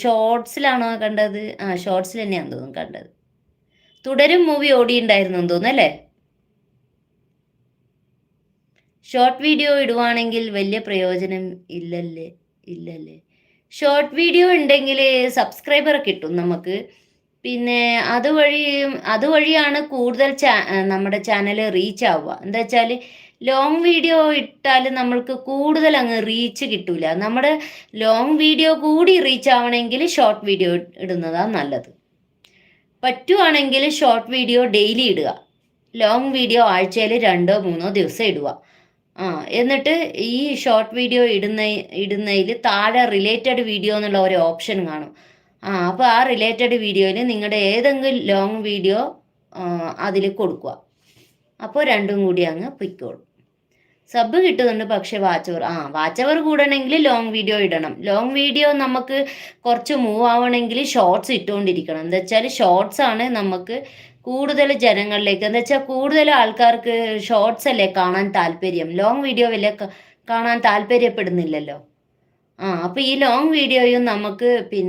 ഷോർട്സിലാണോ കണ്ടത്? ആ ഷോർട്സിൽ തന്നെയാണെന്ന് തോന്നുന്നു കണ്ടത്. തുടരും മൂവി ഓടിയിട്ടുണ്ടായിരുന്നെന്ന് തോന്നുന്നു അല്ലേ? ഷോർട്ട് വീഡിയോ ഇടുവാണെങ്കിൽ വലിയ പ്രയോജനം ഇല്ലല്ലേ? ഇല്ലല്ലേ? ഷോർട്ട് വീഡിയോ ഉണ്ടെങ്കിൽ സബ്സ്ക്രൈബർ കിട്ടും നമുക്ക്. പിന്നെ അതുവഴിയാണ് കൂടുതൽ നമ്മുടെ ചാനൽ റീച്ച് ആവുക. എന്താ വെച്ചാൽ ലോങ് വീഡിയോ ഇട്ടാൽ നമ്മൾക്ക് കൂടുതൽ അങ്ങ് റീച്ച് കിട്ടൂല. നമ്മുടെ ലോങ് വീഡിയോ കൂടി റീച്ച് ആവണമെങ്കിൽ ഷോർട്ട് വീഡിയോ ഇടുന്നതാണ് നല്ലത്. പറ്റുവാണെങ്കിൽ ഷോർട്ട് വീഡിയോ ഡെയിലി ഇടുക. ലോങ് വീഡിയോ ആഴ്ചയിൽ 2 3 ദിവസം ഇടുക. എന്നിട്ട് ഈ ഷോർട്ട് വീഡിയോ ഇടുന്നതിൽ താഴെ റിലേറ്റഡ് വീഡിയോ എന്നുള്ള ഒരു ഓപ്ഷൻ കാണും. അപ്പോൾ ആ റിലേറ്റഡ് വീഡിയോയിൽ നിങ്ങളുടെ ഏതെങ്കിലും ലോങ് വീഡിയോ അതിൽ കൊടുക്കുക. അപ്പോൾ രണ്ടും കൂടി അങ്ങ് പൊയ്ക്കോളും. സബ് കിട്ടുന്നുണ്ട്, പക്ഷേ വാച്ച് അവർ കൂടണമെങ്കിൽ ലോങ് വീഡിയോ ഇടണം. ലോങ് വീഡിയോ നമുക്ക് കുറച്ച് മൂവ് ആവണമെങ്കിൽ ഷോർട്സ് ഇട്ടുകൊണ്ടിരിക്കണം. എന്താ വെച്ചാൽ ഷോർട്സ് ആണ് നമുക്ക് കൂടുതൽ ജനങ്ങളിലേക്ക്, എന്താ വെച്ചാൽ കൂടുതൽ ആൾക്കാർക്ക് ഷോർട്സ് അല്ലേ കാണാൻ താല്പര്യം. ലോങ് വീഡിയോ വലിയ കാണാൻ താല്പര്യപ്പെടുന്നില്ലല്ലോ. അപ്പോൾ ഈ ലോങ് വീഡിയോയും നമുക്ക്